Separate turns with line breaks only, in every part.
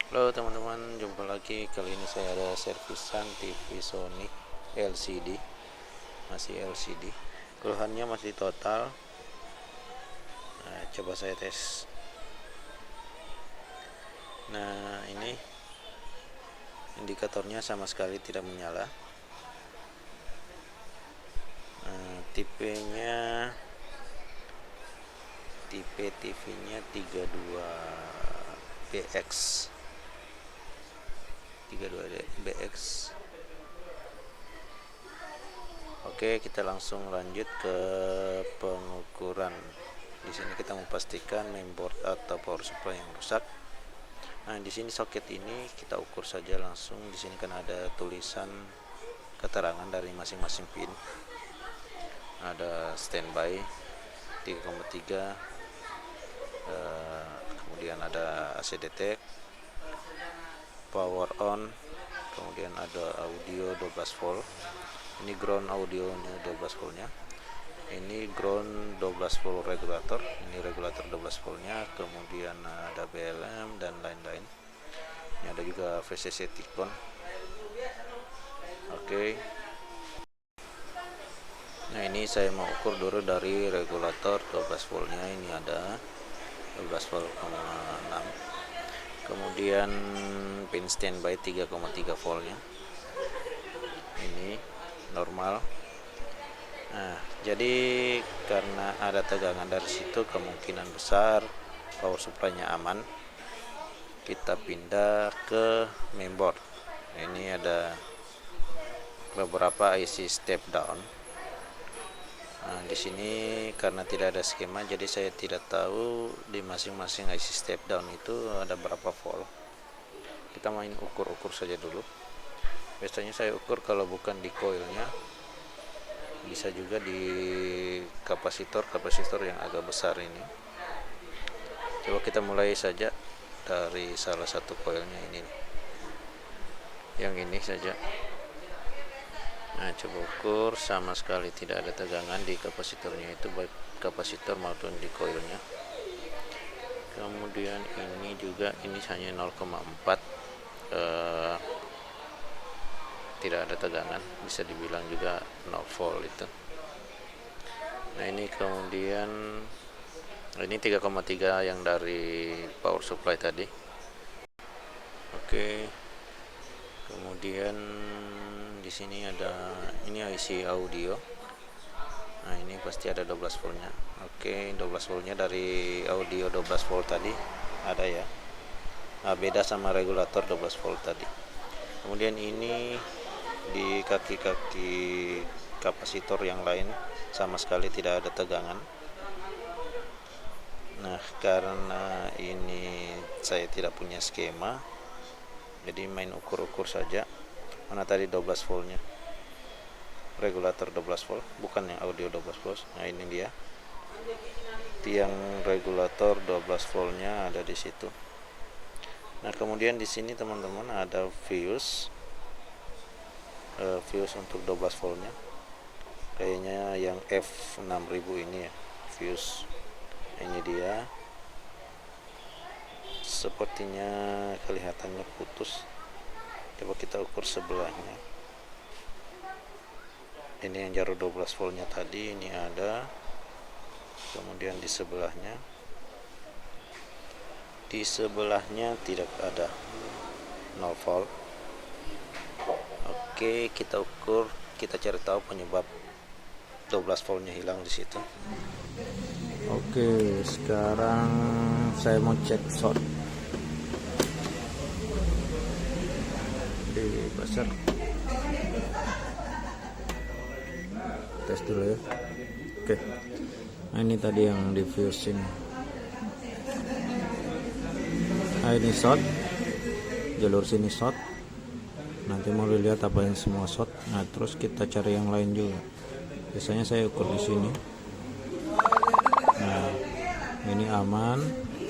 Halo teman-teman, jumpa lagi. Kali ini saya ada servisan TV Sony LCD, masih LCD. Keluhannya masih total. Nah, coba saya tes. Nah, ini indikatornya sama sekali tidak menyala. Tipenya, tipe TV-nya 32BX. 32BX. Oke, kita langsung lanjut ke pengukuran. Di sini kita memastikan mainboard atau power supply yang rusak. Nah, di sini soket ini kita ukur saja langsung. Di sini kan ada tulisan keterangan dari masing-masing pin. Ada standby 3,3, kemudian ada AC detect, power on, kemudian ada audio 12 volt. Ini ground audionya 12 voltnya. Ini ground 12 volt regulator, ini regulator 12 voltnya, kemudian ada BLM dan lain-lain. Ini ada juga VCC Ticon. Oke. Nah, ini saya mau ukur dulu dari regulator 12 voltnya. Ini ada 12 volt 6. Kemudian pin standby 3,3 voltnya. Ini normal. Nah, jadi karena ada tegangan dari situ, kemungkinan besar power supply-nya aman. Kita pindah ke mainboard. Ini ada beberapa IC step down. Nah, di sini karena tidak ada skema, jadi saya tidak tahu di masing-masing IC step down itu ada berapa volt. Kita main ukur-ukur saja dulu. Biasanya saya ukur kalau bukan di coilnya, bisa juga di kapasitor yang agak besar ini. Coba kita mulai saja dari salah satu coilnya ini, yang ini saja. Nah, coba ukur, sama sekali tidak ada tegangan di kapasitornya itu, baik kapasitor maupun di coilnya. Kemudian ini juga, ini hanya 0,4, tidak ada tegangan, bisa dibilang juga 0 volt itu. Nah, ini kemudian ini 3,3 yang dari power supply tadi. Oke. Kemudian di sini ada ini IC audio. Nah, ini pasti ada 12 voltnya. Oke, 12 voltnya dari audio 12 volt tadi ada ya. Nah, beda sama regulator 12 volt tadi. Kemudian ini di kaki-kaki kapasitor yang lain sama sekali tidak ada tegangan. Nah, karena ini saya tidak punya skema, jadi main ukur-ukur saja. Mana tadi 12 voltnya, regulator 12 volt, bukan yang audio 12 volt. Nah, ini dia tiang regulator 12 voltnya ada di situ. Nah, kemudian di sini teman-teman ada fuse untuk 12 voltnya, kayaknya yang F6000 ini ya, fuse. Ini dia, sepertinya kelihatannya putus. Coba kita ukur sebelahnya. Ini yang jarum 12 voltnya tadi, ini ada. Kemudian di sebelahnya tidak ada, 0 volt. Oke, kita ukur, kita cari tahu penyebab 12 voltnya hilang di situ. Oke, sekarang saya mau cek short di pasar. Tes dulu ya. Oke. Nah, ini tadi yang di fusing. Nah, ini short, jalur sini short. Nanti mau dilihat apa yang semua short. Nah, terus kita cari yang lain juga. Biasanya saya ukur di sini. Nah, ini aman.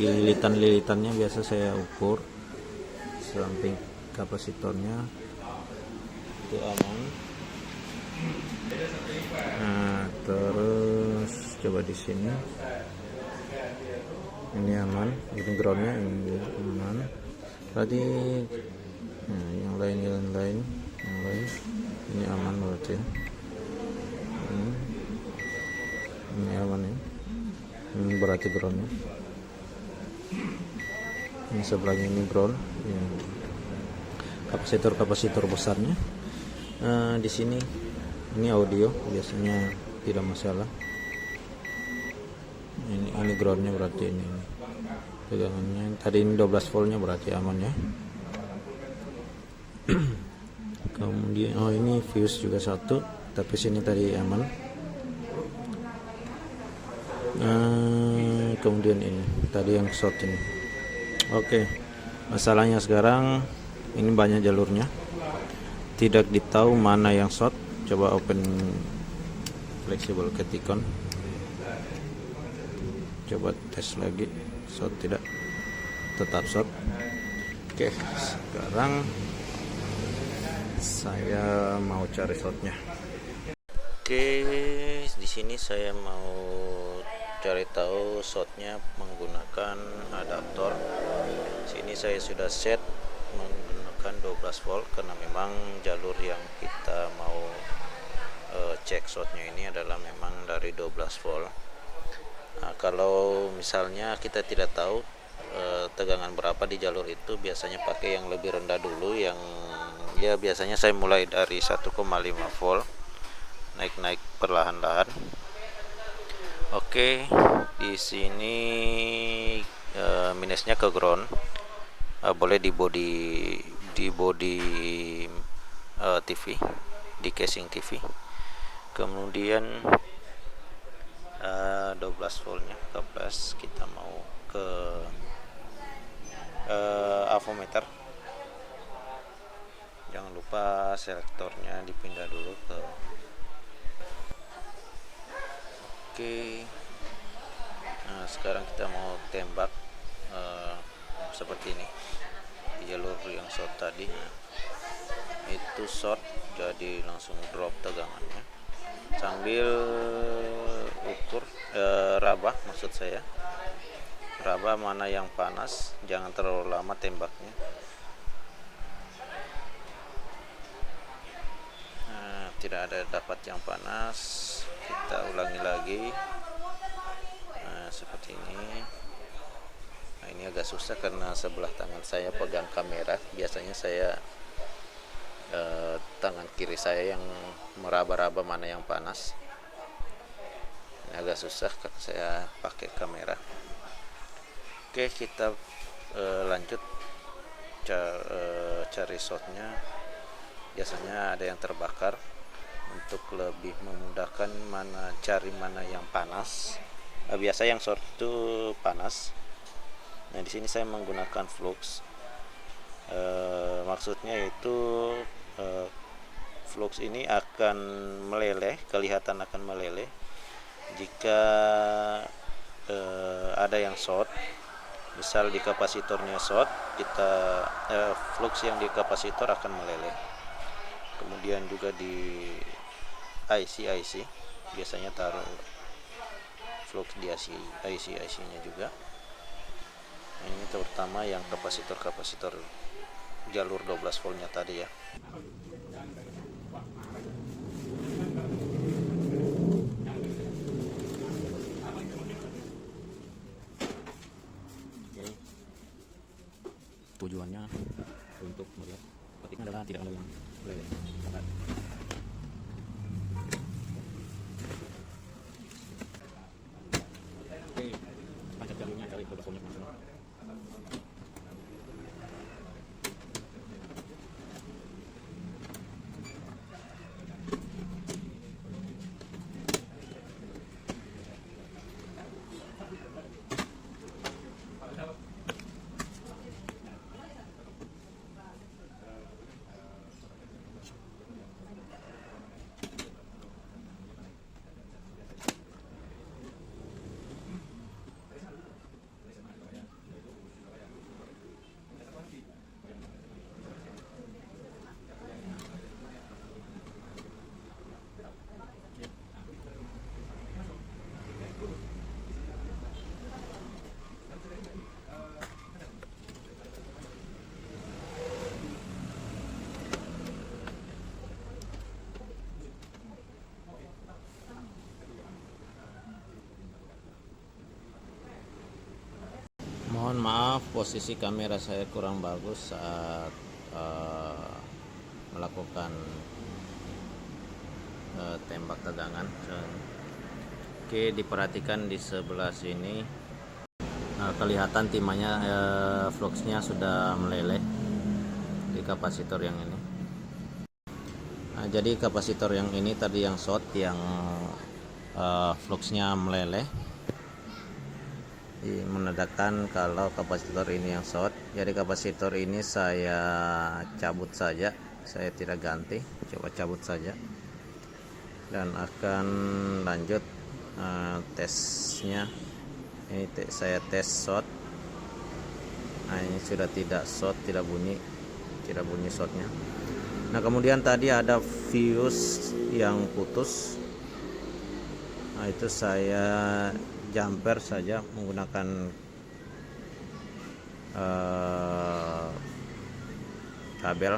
Lilitan-lilitannya biasa saya ukur. Samping kapasitornya itu aman. Nah, terus coba di sini, ini aman. Ini groundnya ini aman. berarti yang lain ini aman berarti ya. Ini aman ya, ini berarti groundnya. Ini sebelahnya ini ground ya. Kapasitor besarnya di sini. Ini audio biasanya tidak masalah. Ini groundnya berarti ini tegangannya tadi ini 12 voltnya berarti aman ya. Kemudian ini fuse juga satu, tapi sini tadi aman. Kemudian ini tadi yang short ini. Oke, masalahnya sekarang ini banyak jalurnya, tidak ditahu mana yang short. Coba open flexible ketikon, coba tes lagi, short tidak, tetap short. Oke, sekarang saya mau cari shortnya. Oke, di sini saya mau cari tahu shortnya menggunakan adaptor. Sini saya sudah set menggunakan 12 volt karena memang jalur yang kita mau cek shortnya ini adalah memang dari 12 volt. Nah, kalau misalnya kita tidak tahu tegangan berapa di jalur itu, biasanya pakai yang lebih rendah dulu, yang ya biasanya saya mulai dari 1,5 volt, naik perlahan-lahan. Oke, di sini minusnya ke ground, boleh di body TV, di casing TV. Kemudian 12 voltnya ke plus, kita mau ke avometer. Jangan lupa selektornya dipindah dulu ke oke. Nah, sekarang kita mau tembak seperti ini di jalur yang short tadi. Itu short, jadi langsung drop tegangannya sambil ukur raba, maksud saya raba mana yang panas, jangan terlalu lama tembaknya. Tidak ada dapat yang panas, kita ulangi lagi. Seperti ini. Nah, ini agak susah karena sebelah tangan saya pegang kamera. Biasanya saya tangan kiri saya yang meraba-raba mana yang panas. Ini agak susah karena saya pakai kamera. Oke, kita lanjut cari shortnya. Biasanya ada yang terbakar. Untuk lebih memudahkan cari mana yang panas, biasa yang short itu panas. Nah, di sini saya menggunakan flux. Maksudnya yaitu flux ini akan meleleh, kelihatan akan meleleh jika ada yang short. Misal di kapasitornya short, flux yang di kapasitor akan meleleh. Kemudian juga di IC biasanya taruh flux di IC-nya juga. Ini terutama yang kapasitor jalur 12 voltnya tadi ya. Oke. Tujuannya untuk melihat ketiknya adalah tidak ada yang meleleh. Oke, pancap jalurnya cari 12 voltnya maksimal. posisi kamera saya kurang bagus saat melakukan tembak tegangan. Oke, diperhatikan di sebelah sini kelihatan timahnya, fluxnya sudah meleleh di kapasitor yang ini. Nah, jadi kapasitor yang ini tadi yang short, yang fluxnya meleleh, menandakan kalau kapasitor ini yang short. Jadi kapasitor ini saya cabut saja, saya tidak ganti, coba cabut saja, dan akan lanjut tesnya. Ini saya tes short. Nah, ini sudah tidak short, tidak bunyi shortnya. Nah, kemudian tadi ada fuse yang putus. Nah, itu saya jumper saja menggunakan kabel.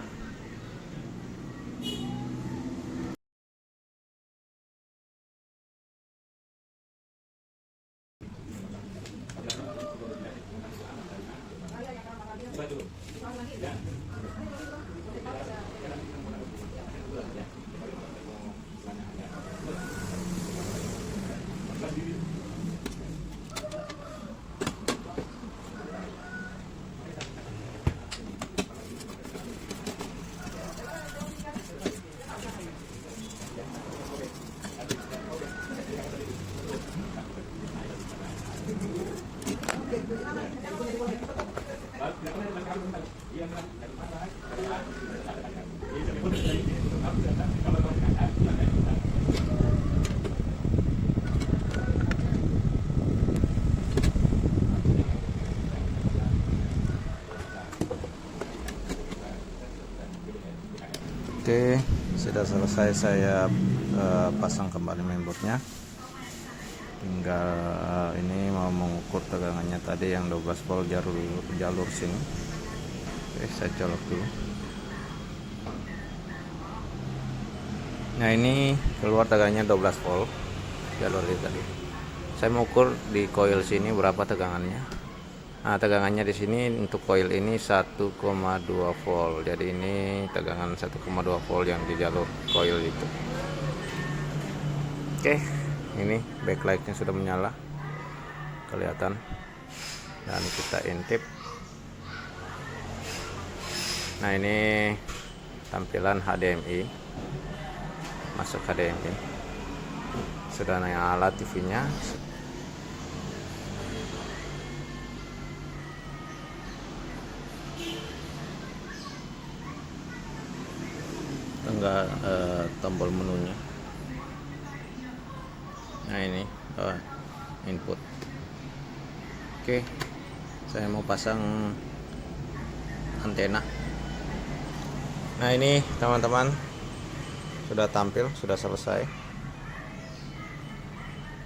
Oke, sudah selesai saya pasang kembali mainboardnya. Tinggal ini mau mengukur tegangannya tadi yang 12 volt jalur sini. Oke, saya colok dulu. Nah, ini keluar tegangannya 12 volt jalur ini tadi. Saya mau ukur di coil sini berapa tegangannya. Nah, tegangannya di sini untuk coil ini 1,2 volt. Jadi ini tegangan 1,2 volt yang di jalur coil itu. Oke, ini backlightnya sudah menyala, kelihatan. Dan kita intip. Nah, ini tampilan HDMI, masuk HDMI. Sudah nyala TV-nya. Enggak tombol menunya. Nah, ini input. Oke, saya mau pasang antena. Nah, ini teman-teman sudah tampil, sudah selesai,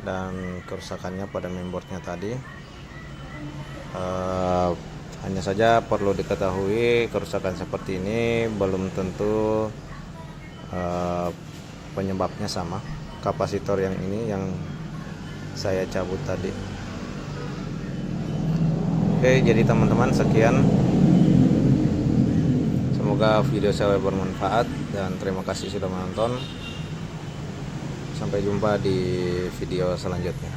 dan kerusakannya pada mainboardnya tadi. Hanya saja perlu diketahui, kerusakan seperti ini belum tentu penyebabnya sama. Kapasitor yang ini yang saya cabut tadi. Oke, jadi teman-teman, sekian. Semoga video saya bermanfaat dan terima kasih sudah menonton. Sampai jumpa di video selanjutnya.